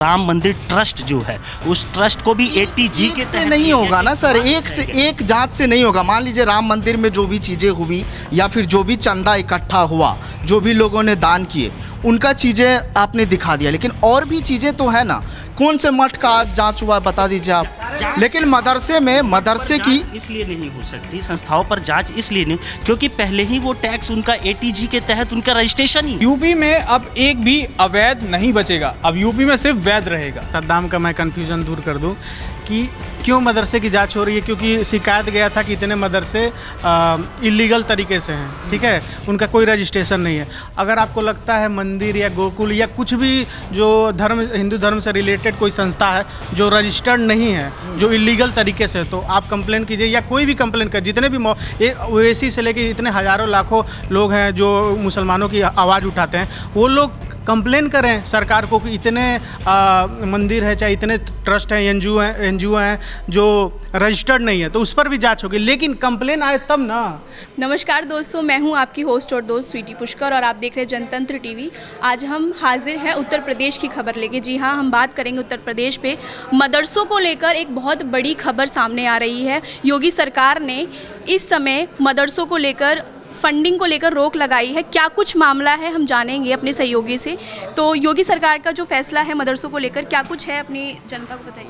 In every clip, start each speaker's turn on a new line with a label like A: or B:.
A: राम मंदिर ट्रस्ट जो है उस ट्रस्ट को भी ATG के
B: से
A: तहत
B: नहीं होगा ना सर, एक से एक जांच से नहीं होगा। मान लीजिए राम मंदिर में जो भी चीज़ें हुई या फिर जो भी चंदा इकट्ठा हुआ, जो भी लोगों ने दान किए, उनका चीज़ें आपने दिखा दिया, लेकिन और भी चीज़ें तो है ना। कौन से मठ का आज जांच हुआ बता दीजिए आप। लेकिन मदरसे की
A: इसलिए नहीं हो सकती, संस्थाओं पर जांच इसलिए नहीं क्योंकि पहले ही वो टैक्स उनका ATG के तहत उनका रजिस्ट्रेशन ही।
C: यूपी में अब एक भी अवैध नहीं बचेगा, अब यूपी में सिर्फ वैध रहेगा।
D: तद्दाम का मैं कन्फ्यूज़न दूर कर दूं कि क्यों मदरसे की जांच हो रही है, क्योंकि शिकायत गया था कि इतने मदरसे इलीगल तरीके से हैं, ठीक है, उनका कोई रजिस्ट्रेशन नहीं है। अगर आपको लगता है मंदिर या गोकुल या कुछ भी जो धर्म हिंदू धर्म से रिलेटेड कोई संस्था है जो रजिस्टर्ड नहीं है, जो इलीगल तरीके से, तो आप कंप्लेन कीजिए या कोई भी कंप्लेन कर। जितने भी ओवैसी से लेके इतने हज़ारों लाखों लोग हैं जो मुसलमानों की आवाज़ उठाते हैं, वो लोग कंप्लेन करें सरकार को कि इतने मंदिर है, चाहे इतने ट्रस्ट हैं, एनजीओ हैं जो रजिस्टर्ड नहीं है, तो उस पर भी जांच होगी। लेकिन कंप्लेन आए तब ना।
E: नमस्कार दोस्तों, मैं हूं आपकी होस्ट और दोस्त स्वीटी पुष्कर और आप देख रहे हैं जनतंत्र टीवी। आज हम हाजिर हैं उत्तर प्रदेश की खबर लेके। जी हाँ, हम बात करेंगे उत्तर प्रदेश पे मदरसों को लेकर एक बहुत बड़ी खबर सामने आ रही है। योगी सरकार ने इस समय मदरसों को लेकर फंडिंग को लेकर रोक लगाई है। क्या कुछ मामला है हम जानेंगे अपने सहयोगी से। तो योगी सरकार का जो फैसला है मदरसों को लेकर, क्या कुछ है, अपनी जनता को बताइए।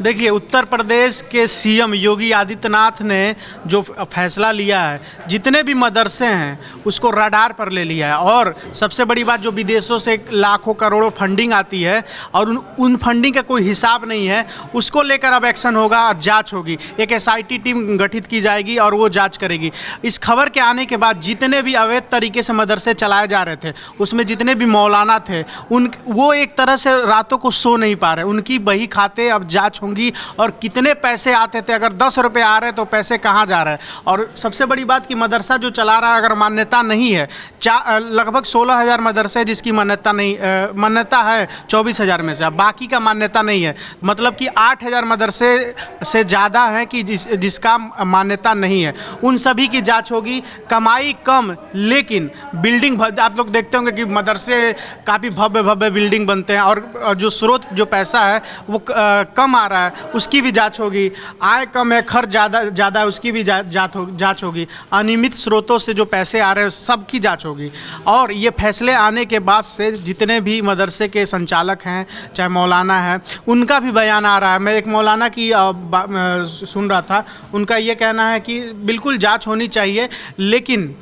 D: देखिए, उत्तर प्रदेश के CM योगी आदित्यनाथ ने जो फैसला लिया है, जितने भी मदरसे हैं उसको रडार पर ले लिया है। और सबसे बड़ी बात, जो विदेशों से लाखों करोड़ों फंडिंग आती है और उन फंडिंग का कोई हिसाब नहीं है, उसको लेकर अब एक्शन होगा और जांच होगी। एक SIT टीम गठित की जाएगी और वो जांच करेगी। इस खबर के आने के बाद जितने भी अवैध तरीके से मदरसे चलाए जा रहे थे, उसमें जितने भी मौलाना थे, वो एक तरह से रातों को सो नहीं पा रहे। उनकी बही खाते अब जांच होंगी और कितने पैसे आते थे, अगर 10 रुपये आ रहे तो पैसे कहाँ जा रहे हैं। और सबसे बड़ी बात कि मदरसा जो चला रहा है अगर मान्यता नहीं है, लगभग 16,000 मदरसे जिसकी मान्यता है 24,000 में से, अब बाकी का मान्यता नहीं है। मतलब कि 8,000 मदरसे से ज़्यादा है कि जिसका मान्यता नहीं है। उन सभी की जाँच होगी। कमाई कम, लेकिन बिल्डिंग आप लोग देखते होंगे कि मदरसे काफ़ी भव्य बिल्डिंग बनते हैं और जो स्रोत जो पैसा है वो कम आ रहा है, उसकी भी जांच होगी। आय कम है, खर्च ज़्यादा है, उसकी भी जांच होगी। अनियमित स्रोतों से जो पैसे आ रहे हैं सबकी जांच होगी। और ये फैसले आने के बाद से जितने भी मदरसे के संचालक हैं, चाहे मौलाना है, उनका भी बयान आ रहा है। मैं एक मौलाना की सुन रहा था, उनका ये कहना है कि बिल्कुल जाँच होनी चाहिए, लेकिन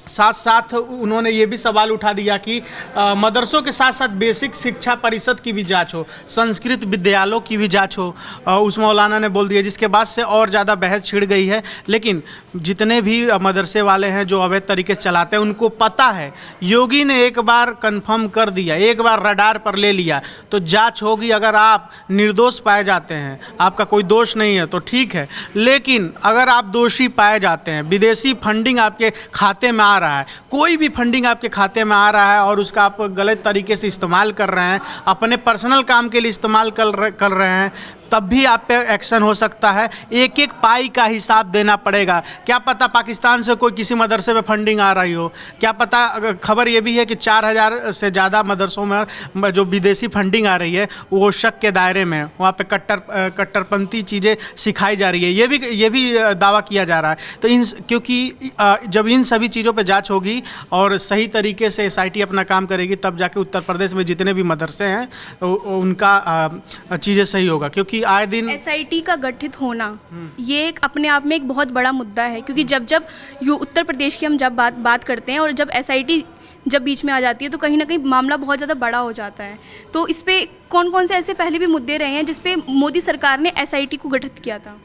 D: साथ साथ उन्होंने ये भी सवाल उठा दिया कि मदरसों के साथ साथ बेसिक शिक्षा परिषद की भी जांच हो, संस्कृत विद्यालयों की भी जांच हो, उस मौलाना ने बोल दिया, जिसके बाद से और ज़्यादा बहस छिड़ गई है। लेकिन जितने भी मदरसे वाले हैं जो अवैध तरीके से चलाते हैं, उनको पता है योगी ने एक बार कंफर्म कर दिया, एक बार रडार पर ले लिया तो जाँच होगी। अगर आप निर्दोष पाए जाते हैं, आपका कोई दोष नहीं है तो ठीक है, लेकिन अगर आप दोषी पाए जाते हैं, विदेशी फंडिंग आपके खाते में आ रहा है, कोई भी फंडिंग आपके खाते में आ रहा है और उसका आप गलत तरीके से इस्तेमाल कर रहे हैं, अपने पर्सनल काम के लिए इस्तेमाल कर रहे हैं, तब भी आप पे एक्शन हो सकता है। एक एक पाई का हिसाब देना पड़ेगा। क्या पता पाकिस्तान से कोई किसी मदरसे में फंडिंग आ रही हो, क्या पता। खबर ये भी है कि 4,000 से ज़्यादा मदरसों में जो विदेशी फंडिंग आ रही है वो शक के दायरे में, वहाँ पे कट्टरपंथी चीज़ें सिखाई जा रही है, ये भी दावा किया जा रहा है। तो क्योंकि जब इन सभी चीज़ों पर जाँच होगी और सही तरीके से SIT अपना काम करेगी, तब जाके उत्तर प्रदेश में जितने भी मदरसे हैं उनका चीज़ें सही होगा। क्योंकि आए दिन
E: SIT का गठित होना ये एक अपने आप में एक बहुत बड़ा मुद्दा है, क्योंकि जब उत्तर प्रदेश की हम जब बात करते हैं और जब SIT जब बीच में आ जाती है तो कहीं ना कहीं मामला बहुत ज़्यादा बड़ा हो जाता है। तो इस पे कौन कौन से ऐसे पहले भी मुद्दे रहे हैं जिस पे मोदी सरकार ने SIT को गठित किया था?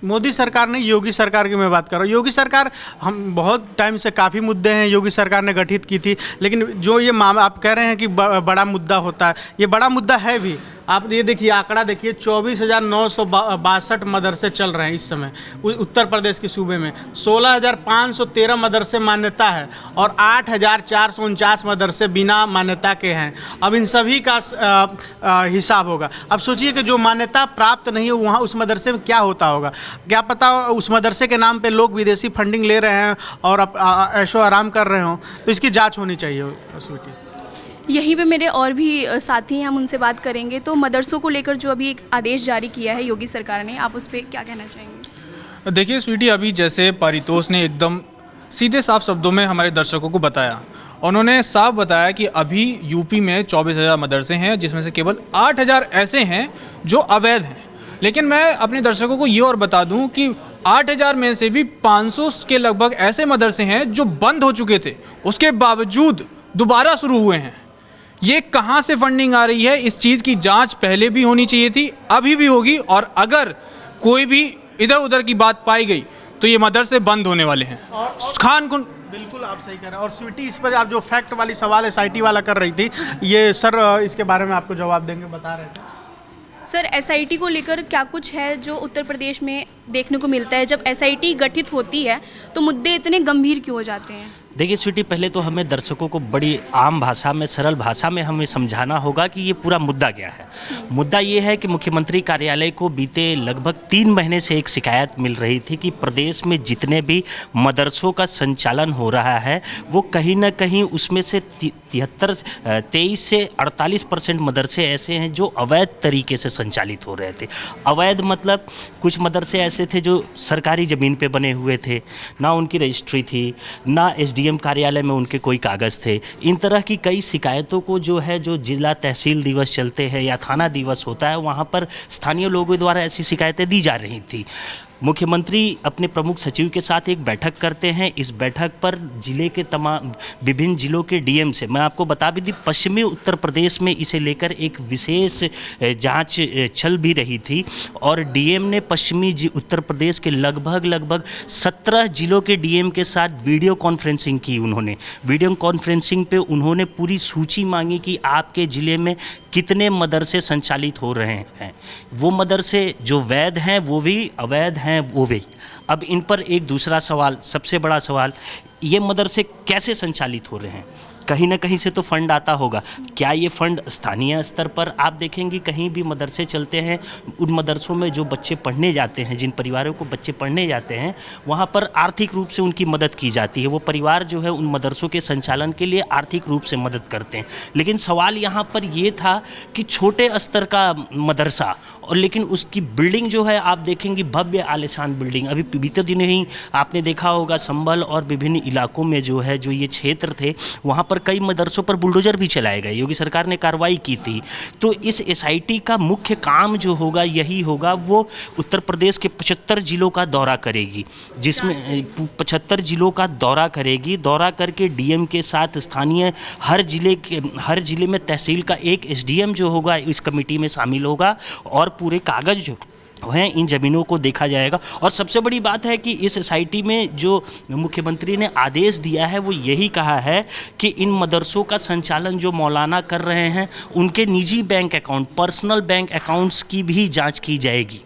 D: मोदी सरकार ने, योगी सरकार की मैं बात कर रहा हूँ। योगी सरकार, हम बहुत टाइम से काफ़ी मुद्दे हैं योगी सरकार ने गठित की थी, लेकिन जो ये मामला आप कह रहे हैं कि बड़ा मुद्दा होता है, ये बड़ा मुद्दा है भी। आप ये देखिए, आंकड़ा देखिए, 24,962 मदरसे चल रहे हैं इस समय उत्तर प्रदेश के सूबे में। 16,513 मदरसे मान्यता है और 8,449 मदरसे बिना मान्यता के हैं। अब इन सभी का हिसाब होगा। अब सोचिए कि जो मान्यता प्राप्त नहीं है वहाँ उस मदरसे में क्या होता होगा। क्या पता उस मदरसे के नाम पे लोग विदेशी फंडिंग ले रहे हैं और ऐशो आराम कर रहे हों। तो इसकी जाँच होनी चाहिए। स्वीटी,
E: यहीं पे मेरे और भी साथी हैं, हम उनसे बात करेंगे। तो मदरसों को लेकर जो अभी एक आदेश जारी किया है योगी सरकार ने, आप उस पर क्या कहना चाहेंगे?
C: देखिए स्वीटी, अभी जैसे पारितोष ने एकदम सीधे साफ शब्दों में हमारे दर्शकों को बताया, उन्होंने साफ बताया कि अभी यूपी में 24,000 मदरसे हैं, जिसमें से केवल 8,000 ऐसे हैं जो अवैध हैं। लेकिन मैं अपने दर्शकों को ये और बता दूं कि 8,000 में से भी 500 के लगभग ऐसे मदरसे हैं जो बंद हो चुके थे, उसके बावजूद दोबारा शुरू हुए हैं। ये कहाँ से फंडिंग आ रही है, इस चीज़ की जांच पहले भी होनी चाहिए थी, अभी भी होगी, और अगर कोई भी इधर उधर की बात पाई गई तो ये मदरसे बंद होने वाले हैं। खान कुन
D: बिल्कुल आप सही कह रहे हैं। और स्वीटी, इस पर आप जो फैक्ट वाली सवाल SIT वाला कर रही थी, ये सर इसके बारे में आपको जवाब देंगे, बता रहे थे।
E: सर, SIT को लेकर क्या कुछ है जो उत्तर प्रदेश में देखने को मिलता है? जब SIT गठित होती है तो मुद्दे इतने गंभीर क्यों हो जाते हैं?
A: देखिए स्वीटी, पहले तो हमें दर्शकों को बड़ी आम भाषा में, सरल भाषा में हमें समझाना होगा कि ये पूरा मुद्दा क्या है। मुद्दा ये है कि मुख्यमंत्री कार्यालय को बीते लगभग 3 महीने से एक शिकायत मिल रही थी कि प्रदेश में जितने भी मदरसों का संचालन हो रहा है वो कहीं ना कहीं उसमें से 23 से 48% मदरसे ऐसे हैं जो अवैध तरीके से संचालित हो रहे थे। अवैध मतलब कुछ मदरसे ऐसे थे जो सरकारी ज़मीन पे बने हुए थे, ना उनकी रजिस्ट्री थी, ना SDM कार्यालय में उनके कोई कागज़ थे। इन तरह की कई शिकायतों को जो है, जो जिला तहसील दिवस चलते हैं या थाना दिवस होता है, वहाँ पर स्थानीय लोगों द्वारा ऐसी शिकायतें दी जा रही थी। मुख्यमंत्री अपने प्रमुख सचिव के साथ एक बैठक करते हैं। इस बैठक पर जिले के तमाम विभिन्न जिलों के DM से, मैं आपको बता भी दी, पश्चिमी उत्तर प्रदेश में इसे लेकर एक विशेष जांच चल भी रही थी और DM ने पश्चिमी उत्तर प्रदेश के लगभग 17 जिलों के DM के साथ वीडियो कॉन्फ्रेंसिंग की। उन्होंने वीडियो कॉन्फ्रेंसिंग पे उन्होंने पूरी सूची मांगी कि आपके ज़िले में कितने मदरसे संचालित हो रहे हैं। वो मदरसे जो वैध हैं वो भी, अवैध हैं वो भी। अब इन पर एक दूसरा सवाल, सबसे बड़ा सवाल, ये मदरसे कैसे संचालित हो रहे हैं? कहीं ना कहीं से तो फंड आता होगा। क्या ये फंड स्थानीय स्तर पर, आप देखेंगे कहीं भी मदरसे चलते हैं, उन मदरसों में जो बच्चे पढ़ने जाते हैं, जिन परिवारों को बच्चे पढ़ने जाते हैं, वहाँ पर आर्थिक रूप से उनकी मदद की जाती है। वो परिवार जो है उन मदरसों के संचालन के लिए आर्थिक रूप से मदद करते हैं। लेकिन सवाल यहाँ पर ये था कि छोटे स्तर का मदरसा, और लेकिन उसकी बिल्डिंग जो है आप देखेंगे भव्य आलीशान बिल्डिंग। अभी बीते दिन ही आपने देखा होगा संभल और विभिन्न इलाकों में जो है, जो ये क्षेत्र थे, वहाँ पर कई मदरसों पर बुलडोजर भी चलाए गए। योगी सरकार ने कार्रवाई की थी। तो इस SIT का मुख्य काम जो होगा यही होगा, वो उत्तर प्रदेश के 75 जिलों का दौरा करेगी, जिसमें 75 जिलों का दौरा करेगी। दौरा करके DM के साथ स्थानीय हर जिले में तहसील का एक SDM जो होगा इस कमेटी में शामिल होगा और पूरे कागज़ जो हैं इन ज़मीनों को देखा जाएगा। और सबसे बड़ी बात है कि इस SIT में जो मुख्यमंत्री ने आदेश दिया है वो यही कहा है कि इन मदरसों का संचालन जो मौलाना कर रहे हैं उनके निजी bank account, personal bank accounts की भी जांच की जाएगी।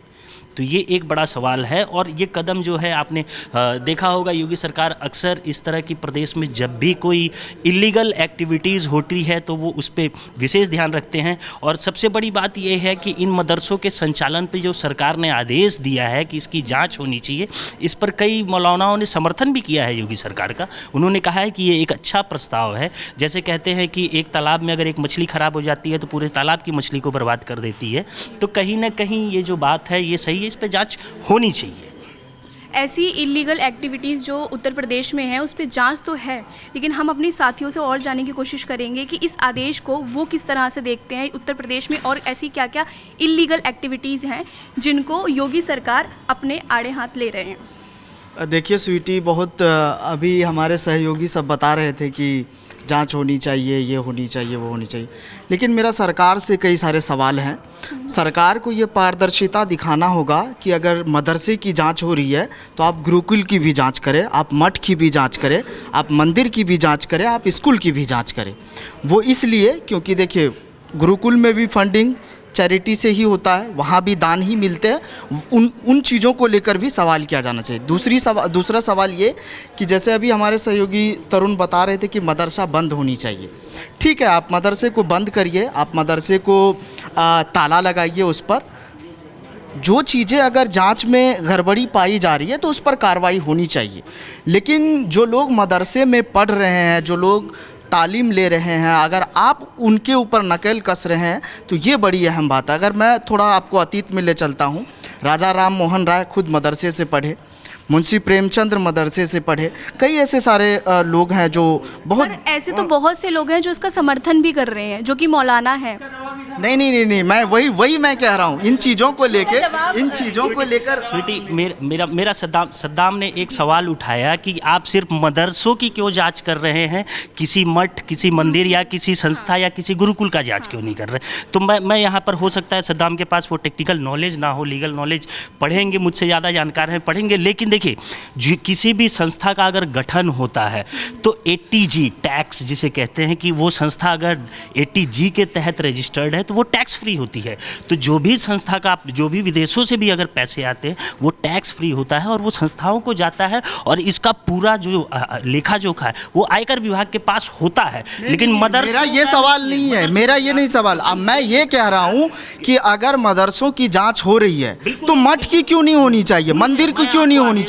A: तो ये एक बड़ा सवाल है और ये कदम जो है आपने देखा होगा, योगी सरकार अक्सर इस तरह की प्रदेश में जब भी कोई इलीगल एक्टिविटीज़ होती है तो वो उस पर विशेष ध्यान रखते हैं। और सबसे बड़ी बात ये है कि इन मदरसों के संचालन पे जो सरकार ने आदेश दिया है कि इसकी जांच होनी चाहिए, इस पर कई मौलानाओं ने समर्थन भी किया है योगी सरकार का। उन्होंने कहा है कि ये एक अच्छा प्रस्ताव है। जैसे कहते हैं कि एक तालाब में अगर एक मछली ख़राब हो जाती है तो पूरे तालाब की मछली को बर्बाद कर देती है। तो कहीं ना कहीं ये जो बात है ये सही है, इस पर जांच होनी चाहिए।
E: ऐसी इलीगल एक्टिविटीज़ जो उत्तर प्रदेश में है उस पर जांच तो है, लेकिन हम अपने साथियों से और जानने की कोशिश करेंगे कि इस आदेश को वो किस तरह से देखते हैं उत्तर प्रदेश में, और ऐसी क्या क्या इलीगल एक्टिविटीज़ हैं जिनको योगी सरकार अपने आड़े हाथ ले रहे हैं।
B: देखिए स्वीटी, बहुत अभी हमारे सहयोगी सब बता रहे थे कि जांच होनी चाहिए, ये होनी चाहिए, वो होनी चाहिए, लेकिन मेरा सरकार से कई सारे सवाल हैं। सरकार को ये पारदर्शिता दिखाना होगा कि अगर मदरसे की जांच हो रही है तो आप गुरुकुल की भी जांच करें, आप मठ की भी जांच करें, आप मंदिर की भी जांच करें, आप स्कूल की भी जांच करें। वो इसलिए क्योंकि देखिए गुरुकुल में भी फंडिंग चैरिटी से ही होता है, वहाँ भी दान ही मिलते हैं। उन चीज़ों को लेकर भी सवाल किया जाना चाहिए। दूसरा सवाल ये कि जैसे अभी हमारे सहयोगी तरुण बता रहे थे कि मदरसा बंद होनी चाहिए। ठीक है, आप मदरसे को बंद करिए, आप मदरसे को ताला लगाइए, उस पर जो चीज़ें अगर जांच में गड़बड़ी पाई जा रही है तो उस पर कार्रवाई होनी चाहिए। लेकिन जो लोग मदरसे में पढ़ रहे हैं, जो लोग तालीम ले रहे हैं, अगर आप उनके ऊपर नकेल कस रहे हैं तो ये बड़ी अहम बात है। अगर मैं थोड़ा आपको अतीत में ले चलता हूँ, राजा राम मोहन राय खुद मदरसे से पढ़े, मुंशी प्रेमचंद्र मदरसे से पढ़े, कई ऐसे सारे लोग हैं जो बहुत
E: पर ऐसे तो बहुत से लोग हैं जो इसका समर्थन भी कर रहे हैं, जो कि मौलाना है।
B: नहीं, मैं वही मैं कह रहा हूँ, इन चीज़ों को लेकर
A: स्वीटी, मेरा सद्दाम ने एक सवाल उठाया कि आप सिर्फ मदरसों की क्यों जांच कर रहे हैं, किसी मठ, किसी मंदिर या किसी संस्था या किसी गुरुकुल का जांच क्यों नहीं कर रहे। तो मैं यहाँ पर, हो सकता है सद्दाम के पास वो टेक्निकल नॉलेज ना हो, लीगल नॉलेज, पढ़ेंगे, मुझसे ज़्यादा जानकार हैं, पढ़ेंगे, लेकिन देखिए किसी भी संस्था का अगर गठन होता है तो 80G टैक्स जिसे कहते हैं कि वो संस्था अगर 80G के तहत रजिस्टर्ड है तो वो टैक्स फ्री होती है। तो जो भी संस्था का, जो भी विदेशों से भी अगर पैसे आते हैं वो टैक्स फ्री होता है और वो संस्थाओं को जाता है, और इसका पूरा जो लेखा जोखा है वो आयकर विभाग के पास होता है। लेकिन
B: मेरा ये सवाल नहीं है, मेरा ये नहीं सवाल। अब मैं ये कह रहा हूँ कि अगर मदरसों की जांच हो रही है तो मठ की क्यों नहीं होनी चाहिए, मंदिर की क्यों नहीं होनी चाहिए?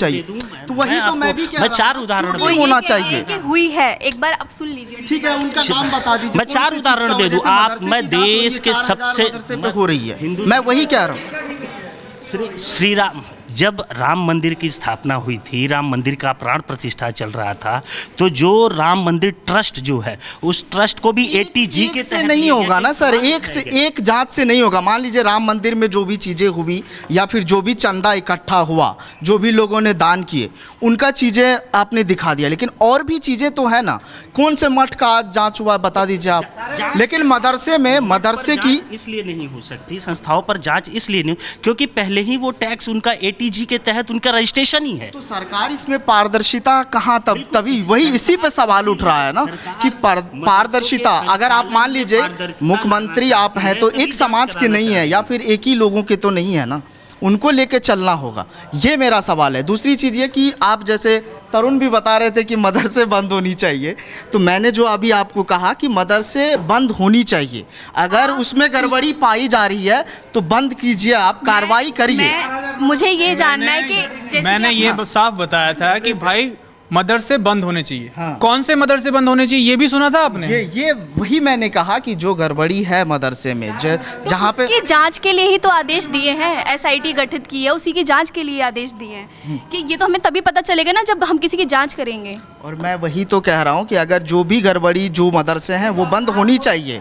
B: तो वही तो मैं भी कह रहा हूं,
A: 4 उदाहरण
B: क्यों होना चाहिए
E: कि हुई है, एक बार आप सुन लीजिए।
B: ठीक है, उनका नाम बता दीजिए।
A: मैं 4 उदाहरण दे दूं आप, मैं देश के सबसे,
B: हो रही है, मैं वही कह रहा हूँ।
A: श्री राम, जब राम मंदिर की स्थापना हुई थी, राम मंदिर का प्राण प्रतिष्ठा चल रहा था, तो जो राम मंदिर ट्रस्ट जो है उस ट्रस्ट को भी 80G के
B: से नहीं होगा ना सर, एक जांच से नहीं होगा। मान लीजिए राम मंदिर में जो भी चीज़ें हुई या फिर जो भी चंदा इकट्ठा हुआ, जो भी लोगों ने दान किए, उनका चीज़ें आपने दिखा दिया, लेकिन और भी चीज़ें तो है ना। कौन से मठ का आज जांच हुआ बता दीजिए आप। लेकिन मदरसे की
A: इसलिए नहीं हो सकती, संस्थाओं पर जांच इसलिए नहीं, क्योंकि पहले ही वो टैक्स उनका 80G के तहत उनका रजिस्ट्रेशन ही है।
B: तो सरकार इसमें पारदर्शिता कहाँ, तभी वही इसी पे सवाल उठ रहा है ना कि पारदर्शिता। अगर आप मान लीजिए मुख्यमंत्री आप हैं तो एक समाज के नहीं है या फिर एक ही लोगों के तो नहीं है ना, उनको लेके चलना होगा, ये मेरा सवाल है। दूसरी चीज़ ये कि आप जैसे तरुण भी बता रहे थे कि मदरसे बंद होनी चाहिए, तो मैंने जो अभी आपको कहा कि मदरसे बंद होनी चाहिए, अगर उसमें गड़बड़ी पाई जा रही है तो बंद कीजिए, आप कार्रवाई करिए।
E: मुझे ये जानना है कि
C: मैंने ये साफ बताया था कि भाई मदरसे बंद होने चाहिए।
B: हाँ।
C: कौन से मदरसे बंद होने चाहिए ये भी सुना था आपने?
B: ये वही मैंने कहा कि जो गड़बड़ी है मदरसे में, जहाँ पे
E: उसकी जांच के लिए ही तो आदेश दिए हैं, SIT गठित की है, उसी की जांच के लिए आदेश दिए हैं कि ये तो हमें तभी पता चलेगा ना जब हम किसी की जांच करेंगे।
B: और मैं वही तो कह रहा हूँ कि अगर जो भी गड़बड़ी जो मदरसे हैं वो बंद होनी चाहिए।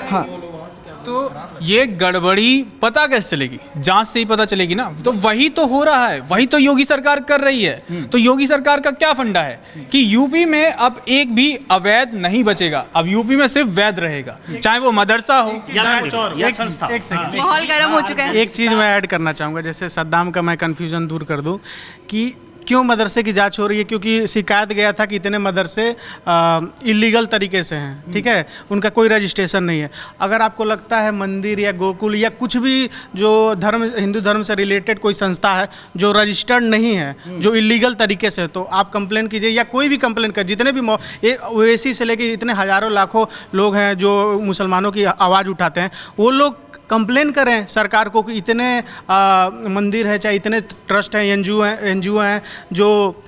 B: हाँ,
C: तो ये गड़बड़ी पता कैसे चलेगी? जांच से ही पता चलेगी ना। तो वही तो हो रहा है, वही तो योगी सरकार कर रही है। तो योगी सरकार का क्या फंडा है कि यूपी में अब एक भी अवैध नहीं बचेगा, अब यूपी में सिर्फ वैध रहेगा, चाहे वो मदरसा हो
A: या संस्था।
D: एक सेकंड,
E: माहौल गर्म हो चुका है।
D: एक चीज़ मैं ऐड करना चाहूँगा, जैसे सद्दाम का मैं कन्फ्यूज़न दूर कर दूँ कि क्यों मदरसे की जांच हो रही है, क्योंकि शिकायत गया था कि इतने मदरसे इलीगल तरीके से हैं, ठीक है, उनका कोई रजिस्ट्रेशन नहीं है। अगर आपको लगता है मंदिर या गोकुल या कुछ भी जो हिंदू धर्म से रिलेटेड कोई संस्था है जो रजिस्टर्ड नहीं है, जो इलीगल तरीके से, तो आप कंप्लेन कीजिए या कोई भी कंप्लेन कर, जितने भी ओवैसी से लेके इतने हज़ारों लाखों लोग हैं जो मुसलमानों की आवाज़ उठाते हैं, वो लोग कंप्लेन करें सरकार को कि इतने मंदिर है, चाहे इतने ट्रस्ट हैं, एनजीओ हैं जो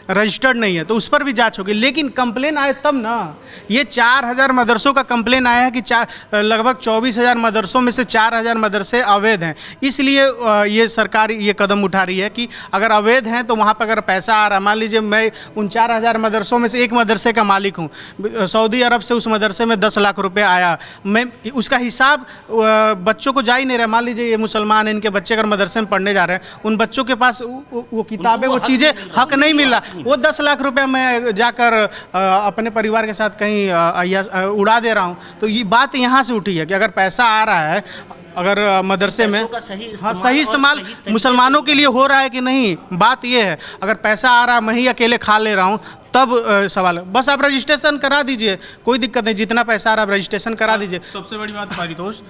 D: रजिस्टर्ड नहीं है, तो उस पर भी जांच होगी। लेकिन कंप्लेन आए तब ना। ये 4000 मदरसों का कंप्लेन आया है कि लगभग 24,000 मदरसों में से 4000 मदरसे अवैध हैं, इसलिए ये सरकार ये कदम उठा रही है कि अगर अवैध हैं तो वहाँ पर अगर पैसा आ रहा, मान लीजिए मैं उन 4000 मदरसों में से एक मदरसे का मालिक हूँ, सऊदी अरब से उस मदरसे में 10 लाख रुपये आया, मैं उसका हिसाब बच्चों को जा ही नहीं रहा। मान लीजिए ये मुसलमान हैं, इनके बच्चे अगर मदरसे में पढ़ने जा रहे हैं, उन बच्चों के पास वो किताबें, वो चीज़ें हक नहीं मिल रहा, वो 10 लाख रुपए मैं जाकर अपने परिवार के साथ कहीं उड़ा दे रहा हूँ। तो ये बात यहाँ से उठी है कि अगर पैसा आ रहा है, अगर मदरसे में सही इस्तेमाल मुसलमानों के लिए हो रहा है कि नहीं, बात ये है। अगर पैसा आ रहा है, मैं ही अकेले खा ले रहा हूँ, तब सवाल है। बस आप रजिस्ट्रेशन करा दीजिए, कोई दिक्कत नहीं, जितना पैसा आ रहा है आप रजिस्ट्रेशन करा दीजिए।
C: सबसे बड़ी बात पारितोष,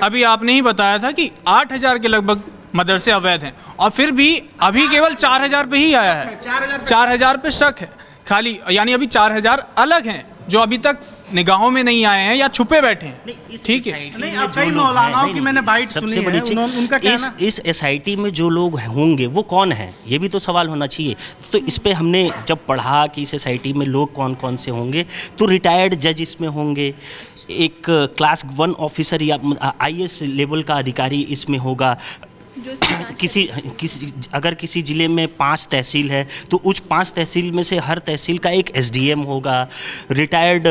C: अभी आपने ही बताया था कि 8000 के लगभग मदरसे अवैध हैं, और फिर भी अभी केवल 4000 पे ही आया है, 4000 पे शक है खाली, यानी अभी 4000 अलग हैं जो अभी तक निगाहों में नहीं आए हैं या छुपे बैठे हैं, ठीक है।
D: नहीं, अब कई मौलानाओं की मैंने बाइट सुनी
A: सबसे
D: है,
A: बड़ी चीज
D: उनका कहना
A: इस एसआईटी में जो लोग होंगे वो कौन है, ये भी तो सवाल होना चाहिए। तो इस पे हमने जब पढ़ा कि इस एसआईटी में लोग कौन कौन से होंगे, तो रिटायर्ड जज इसमें होंगे, एक क्लास 1 ऑफिसर या आईएएस लेवल का अधिकारी इसमें होगा,
E: जो इसकी जांच
A: किसी अगर किसी ज़िले में 5 तहसील है तो उस 5 तहसील में से हर तहसील का एक एसडीएम होगा, रिटायर्ड।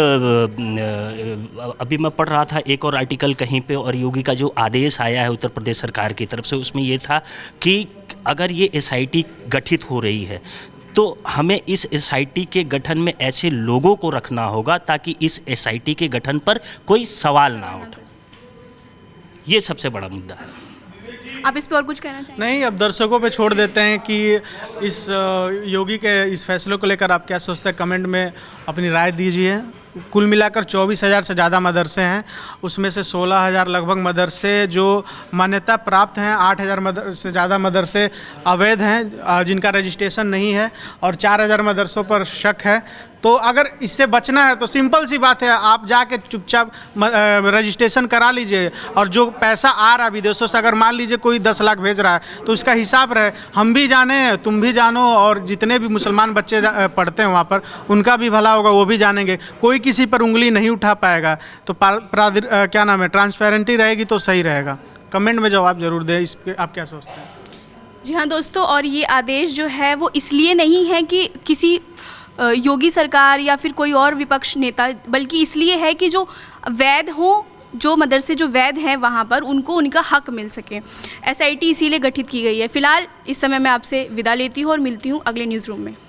A: अभी मैं पढ़ रहा था एक और आर्टिकल कहीं पे, और योगी का जो आदेश आया है उत्तर प्रदेश सरकार की तरफ से, उसमें ये था कि अगर ये एसआईटी गठित हो रही है तो हमें इस एसआईटी के गठन में ऐसे लोगों को रखना होगा ताकि इस एसआईटी के गठन पर कोई सवाल ना उठे। ये सबसे बड़ा मुद्दा है।
E: आप इस पे और कुछ कहना चाहेंगे?
D: नहीं, अब दर्शकों पे छोड़ देते हैं कि इस योगी के इस फैसले को लेकर आप क्या सोचते हैं, कमेंट में अपनी राय दीजिए। कुल मिलाकर 24,000 से ज़्यादा मदरसे हैं, उसमें से 16,000 लगभग मदरसे जो मान्यता प्राप्त हैं, 8,000 से ज़्यादा मदरसे अवैध हैं जिनका रजिस्ट्रेशन नहीं है, और 4,000 मदरसों पर शक है। तो अगर इससे बचना है तो सिंपल सी बात है, आप जाके चुपचाप रजिस्ट्रेशन करा लीजिए, और जो पैसा आ रहा है विदेशों से, अगर मान लीजिए कोई 10 लाख भेज रहा है तो इसका हिसाब रहे, हम भी जाने, तुम भी जानो, और जितने भी मुसलमान बच्चे पढ़ते हैं वहाँ पर उनका भी भला होगा, वो भी जानेंगे, कोई किसी पर उंगली नहीं उठा पाएगा। तो क्या नाम है, ट्रांसपेरेंटी रहेगी तो सही रहेगा। कमेंट में जवाब जरूर दें, इस पे आप क्या सोचते हैं?
E: जी हाँ दोस्तों, और ये आदेश जो है वो इसलिए नहीं है कि किसी योगी सरकार या फिर कोई और विपक्ष नेता, बल्कि इसलिए है कि जो वैध हों, जो मदरसे जो वैध हैं वहाँ पर उनको उनका हक मिल सके। एसआईटी इसीलिए गठित की गई है। फिलहाल इस समय मैं आपसे विदा लेती हूँ और मिलती हूँ अगले न्यूज़ रूम में।